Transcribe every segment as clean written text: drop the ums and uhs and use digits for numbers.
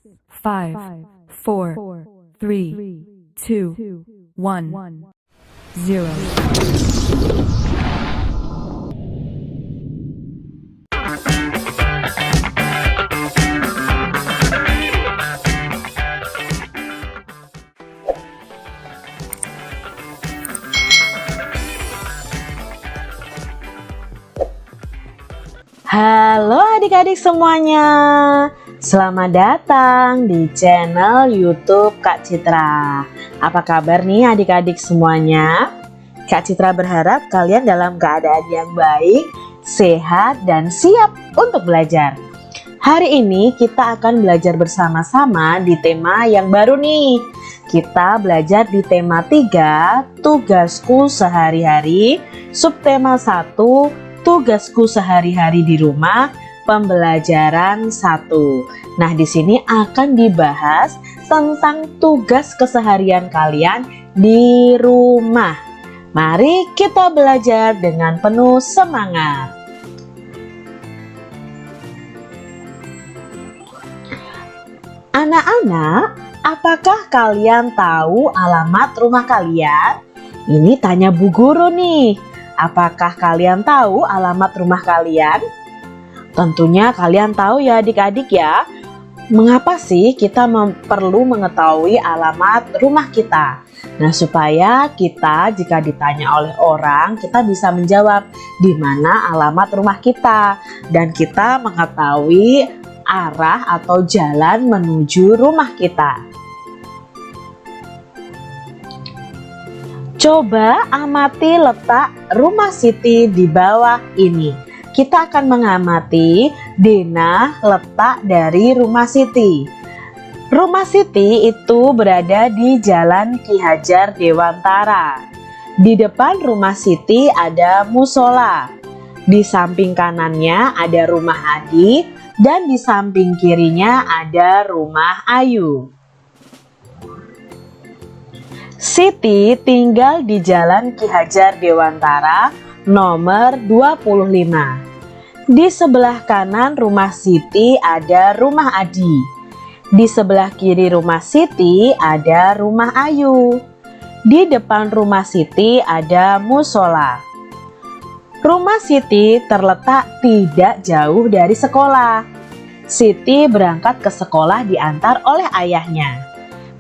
5, 4, 3, 2, 1, 0. Halo adik-adik semuanya, selamat datang di channel YouTube Kak Citra. Apa kabar nih adik-adik semuanya? Kak Citra berharap kalian dalam keadaan yang baik, sehat, dan siap untuk belajar. Hari ini kita akan belajar bersama-sama di tema yang baru nih. Kita belajar di tema 3, tugasku sehari-hari, subtema 1, tugasku sehari-hari di rumah, pembelajaran 1. Nah, di sini akan dibahas tentang tugas keseharian kalian di rumah. Mari kita belajar dengan penuh semangat. Anak-anak, apakah kalian tahu alamat rumah kalian? Ini tanya Bu Guru nih. Apakah kalian tahu alamat rumah kalian? Tentunya kalian tahu ya adik-adik ya. Mengapa sih kita perlu mengetahui alamat rumah kita? Nah, supaya kita jika ditanya oleh orang, kita bisa menjawab di mana alamat rumah kita. Dan kita mengetahui arah atau jalan menuju rumah kita. Coba amati letak rumah Siti di bawah ini. Kita akan mengamati denah letak dari rumah Siti. Rumah Siti itu berada di Jalan Ki Hajar Dewantara. Di depan rumah Siti ada musola. Di samping kanannya ada rumah Adi dan di samping kirinya ada rumah Ayu. Siti tinggal di Jalan Ki Hajar Dewantara nomor 25. Di sebelah kanan rumah Siti ada rumah Adi. Di sebelah kiri rumah Siti ada rumah Ayu. Di depan rumah Siti ada musola. Rumah Siti terletak tidak jauh dari sekolah. Siti berangkat ke sekolah diantar oleh ayahnya.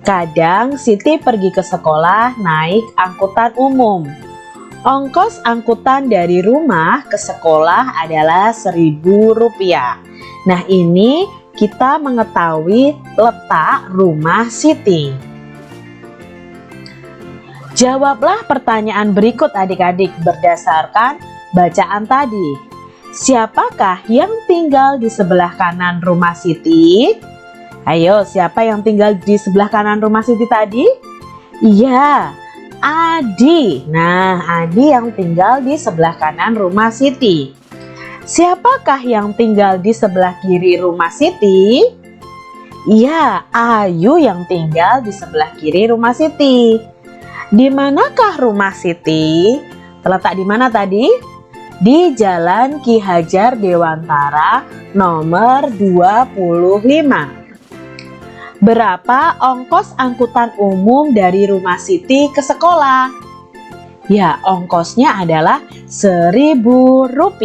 Kadang Siti pergi ke sekolah naik angkutan umum. Ongkos angkutan dari rumah ke sekolah adalah Rp1.000. Nah, ini kita mengetahui letak rumah Siti. Jawablah pertanyaan berikut adik-adik berdasarkan bacaan tadi. Siapakah yang tinggal di sebelah kanan rumah Siti? Ayo, siapa yang tinggal di sebelah kanan rumah Siti tadi? Iya, Adi. Nah, Adi yang tinggal di sebelah kanan rumah Siti. Siapakah yang tinggal di sebelah kiri rumah Siti? Iya, Ayu yang tinggal di sebelah kiri rumah Siti. Di manakah rumah Siti? Terletak di mana tadi? Di Jalan Ki Hajar Dewantara nomor 25. Berapa ongkos angkutan umum dari rumah Siti ke sekolah? Ya, ongkosnya adalah Rp1.000.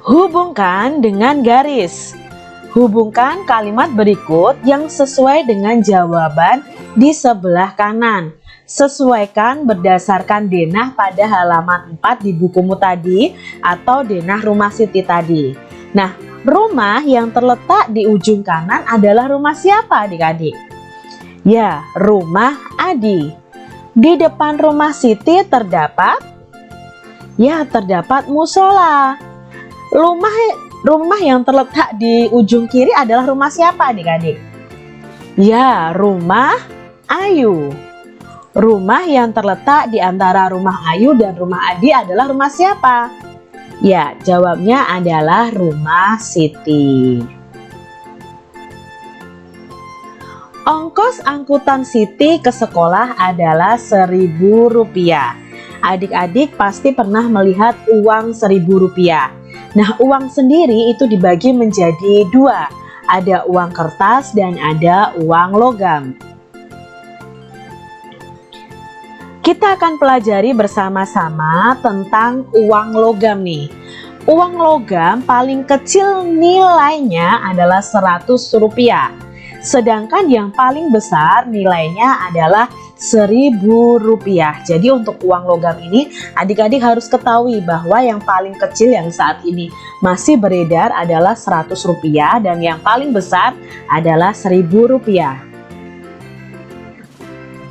Hubungkan dengan garis. Hubungkan kalimat berikut yang sesuai dengan jawaban di sebelah kanan. Sesuaikan berdasarkan denah pada halaman 4 di bukumu tadi atau denah rumah Siti tadi. Nah, rumah yang terletak di ujung kanan adalah rumah siapa adik-adik? Ya, rumah Adi. Di depan rumah Siti terdapat? Ya, terdapat musola. Rumah yang terletak di ujung kiri adalah rumah siapa adik-adik? Ya, rumah Ayu. Rumah yang terletak di antara rumah Ayu dan rumah Adi adalah rumah siapa? Ya, jawabnya adalah rumah Siti. Ongkos angkutan Siti ke sekolah adalah Rp1.000. Adik-adik pasti pernah melihat uang Rp1.000. Nah, uang sendiri itu dibagi menjadi dua. Ada uang kertas dan ada uang logam. Kita akan pelajari bersama-sama tentang uang logam nih. Uang logam paling kecil nilainya adalah Rp100. Sedangkan yang paling besar nilainya adalah Rp1.000. Jadi untuk uang logam ini adik-adik harus ketahui bahwa yang paling kecil yang saat ini masih beredar adalah Rp100 dan yang paling besar adalah Rp1.000.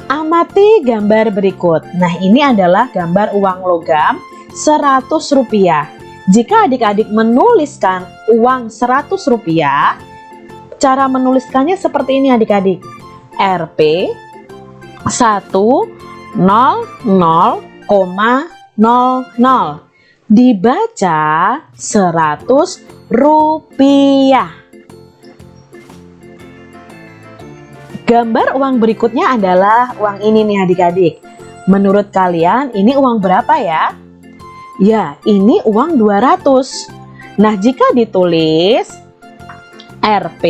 Amati gambar berikut. Nah, ini adalah gambar uang logam Rp100. Jika adik-adik menuliskan uang Rp100, cara menuliskannya seperti ini adik-adik. Rp 100,00 dibaca Rp100. Gambar uang berikutnya adalah uang ini nih adik-adik. Menurut kalian ini uang berapa ya? Ya, ini uang 200. Nah, jika ditulis Rp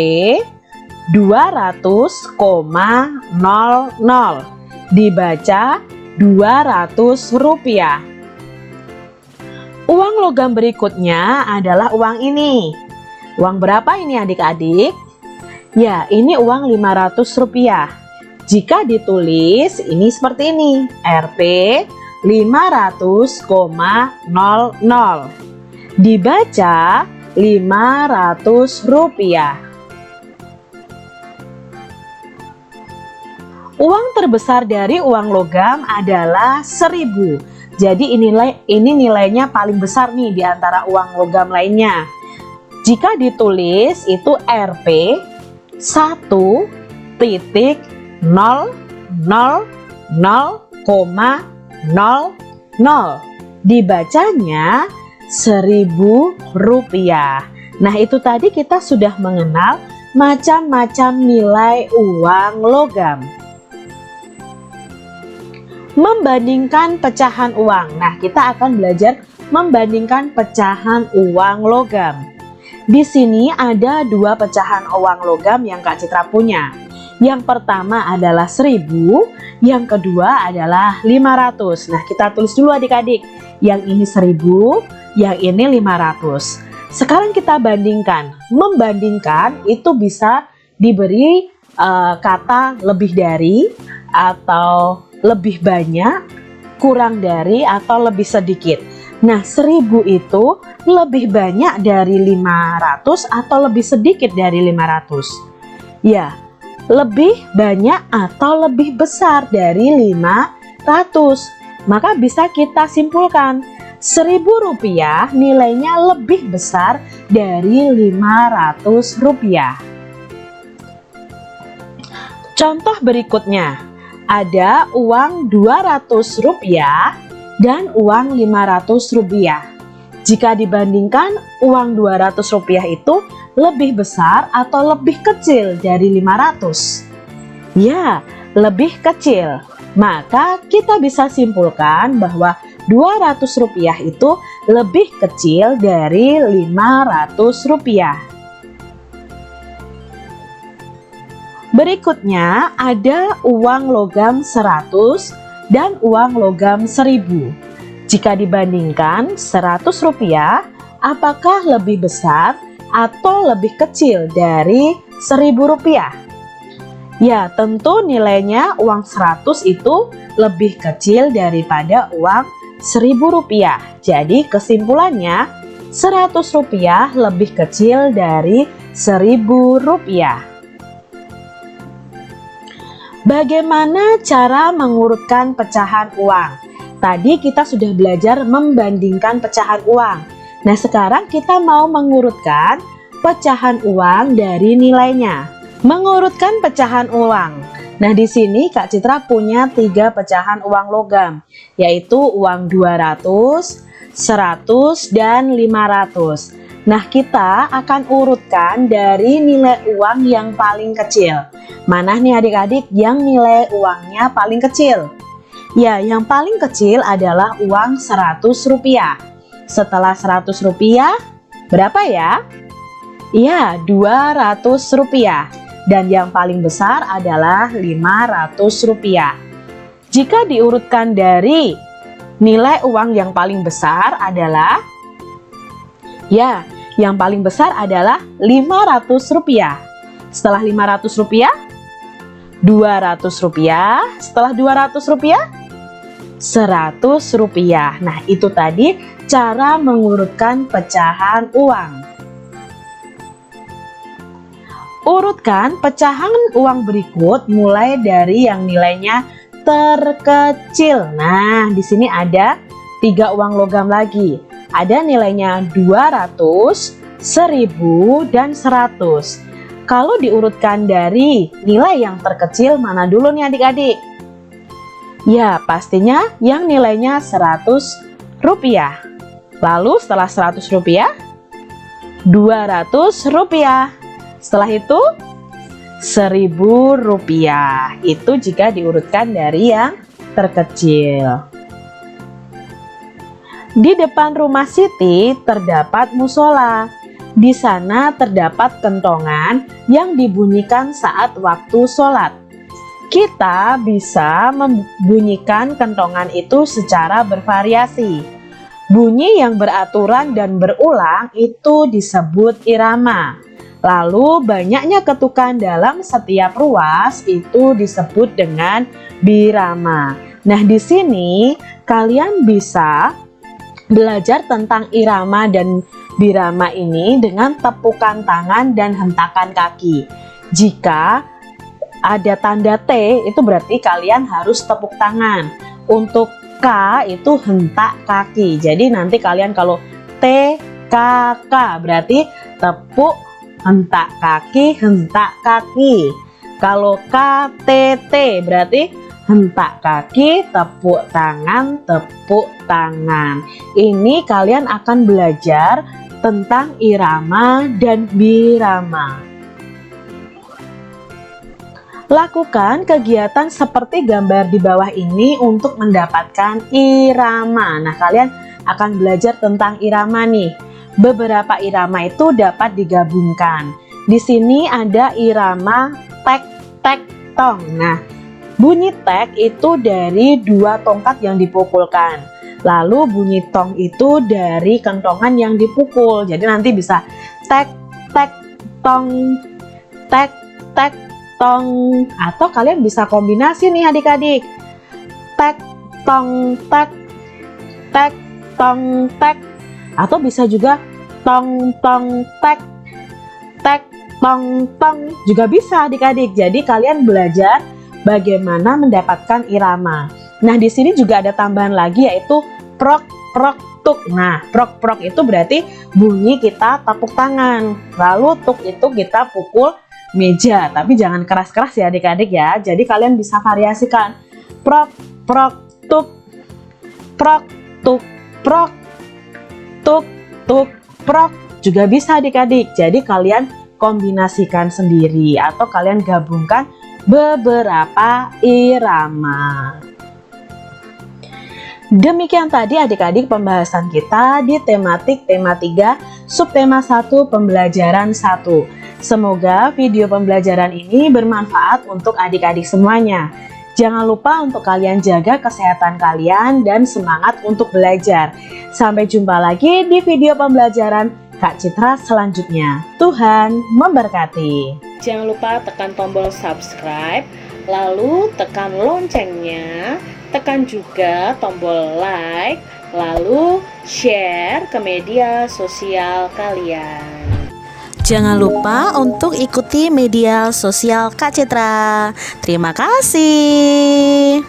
200,00 dibaca Rp200. Uang logam berikutnya adalah uang ini. Uang berapa ini adik-adik? Ya, ini uang Rp500. Jika ditulis ini seperti ini, Rp 500,00 dibaca Rp500. Uang terbesar dari uang logam adalah 1.000. Jadi ini nilainya paling besar nih di antara uang logam lainnya. Jika ditulis itu Rp 1,000,00 dibacanya Rp1.000. Nah, itu tadi kita sudah mengenal macam-macam nilai uang logam. Membandingkan pecahan uang. Nah, kita akan belajar membandingkan pecahan uang logam. Di sini ada dua pecahan uang logam yang Kak Citra punya. Yang pertama adalah 1.000, yang kedua adalah 500. Nah, kita tulis dulu adik-adik. Yang ini 1.000, yang ini 500. Sekarang kita bandingkan. Membandingkan itu bisa diberi kata lebih dari, atau lebih banyak, kurang dari, atau lebih sedikit. Nah, 1.000 itu lebih banyak dari 500 atau lebih sedikit dari 500? Ya, lebih banyak atau lebih besar dari 500. Maka bisa kita simpulkan, Rp1.000 nilainya lebih besar dari Rp500. Contoh berikutnya, ada uang Rp200 dan uang Rp500. Jika dibandingkan, uang Rp200 itu lebih besar atau lebih kecil dari 500? Ya, lebih kecil. Maka kita bisa simpulkan bahwa Rp200 itu lebih kecil dari Rp500. Berikutnya ada uang logam 100 dan uang logam 1.000. Jika dibandingkan, Rp100 apakah lebih besar atau lebih kecil dari Rp1.000? Ya, tentu nilainya uang 100 itu lebih kecil daripada uang Rp1.000. Jadi kesimpulannya, Rp100 lebih kecil dari Rp1.000. Bagaimana cara mengurutkan pecahan uang? Tadi kita sudah belajar membandingkan pecahan uang. Nah, sekarang kita mau mengurutkan pecahan uang dari nilainya. Mengurutkan pecahan uang. Nah, di sini Kak Citra punya 3 pecahan uang logam, yaitu uang 200, 100, dan 500. Nah, kita akan urutkan dari nilai uang yang paling kecil. Mana nih adik-adik yang nilai uangnya paling kecil? Ya, yang paling kecil adalah uang Rp100. Setelah Rp100, Berapa ya? Iya, Rp200. Dan yang paling besar adalah Rp500. Jika diurutkan dari nilai uang yang paling besar adalah, ya, yang paling besar adalah Rp500. Setelah Rp500, Rp200. Setelah Rp200, Rp100. Nah, itu tadi cara mengurutkan pecahan uang. Urutkan pecahan uang berikut mulai dari yang nilainya terkecil. Nah, di sini ada 3 uang logam lagi. Ada nilainya 200, 1000, dan 100. Kalau diurutkan dari nilai yang terkecil, mana dulu nih adik-adik? Ya, pastinya yang nilainya Rp100. Lalu setelah Rp100, Rp200. Setelah itu Rp1.000. Itu jika diurutkan dari yang terkecil. Di depan rumah Siti terdapat musola. Di sana terdapat kentongan yang dibunyikan saat waktu sholat. Kita bisa membunyikan kentongan itu secara bervariasi. Bunyi yang beraturan dan berulang itu disebut irama. Lalu banyaknya ketukan dalam setiap ruas itu disebut dengan birama. Nah, di sini kalian bisa belajar tentang irama dan birama ini dengan tepukan tangan dan hentakan kaki. Jika ada tanda T, itu berarti kalian harus tepuk tangan. Untuk K itu hentak kaki. Jadi nanti kalian kalau T, K, K berarti tepuk, hentak kaki, hentak kaki. Kalau K, T, T berarti hentak kaki, tepuk tangan, tepuk tangan. Ini kalian akan belajar tentang irama dan birama. Lakukan kegiatan seperti gambar di bawah ini untuk mendapatkan irama. Nah, kalian akan belajar tentang irama nih. Beberapa irama itu dapat digabungkan. Di sini ada irama tek tek tong. Nah, bunyi tek itu dari 2 tongkat yang dipukulkan. Lalu bunyi tong itu dari kentongan yang dipukul. Jadi nanti bisa tek tek tong, tek tek tong. Atau kalian bisa kombinasi nih adik-adik. Tek tong tek, tek tong tek. Atau bisa juga tong tong tek, tek tong tong, juga bisa adik-adik. Jadi kalian belajar bagaimana mendapatkan irama. Nah, di sini juga ada tambahan lagi yaitu prok prok tuk. Nah, prok prok itu berarti bunyi kita tepuk tangan. Lalu tuk itu kita pukul meja. Tapi jangan keras-keras ya adik-adik ya. Jadi kalian bisa variasikan. Prok prok tuk, prok tuk, prok tuk tuk prok, juga bisa adik-adik. Jadi kalian kombinasikan sendiri atau kalian gabungkan beberapa irama. Demikian tadi adik-adik pembahasan kita di tematik tema 3 subtema 1 pembelajaran 1. Semoga video pembelajaran ini bermanfaat untuk adik-adik semuanya. Jangan lupa untuk kalian jaga kesehatan kalian dan semangat untuk belajar. Sampai jumpa lagi di video pembelajaran Kak Citra selanjutnya. Tuhan memberkati. Jangan lupa tekan tombol subscribe, lalu tekan loncengnya, tekan juga tombol like, lalu share ke media sosial kalian. Jangan lupa untuk ikuti media sosial Kak Citra. Terima kasih.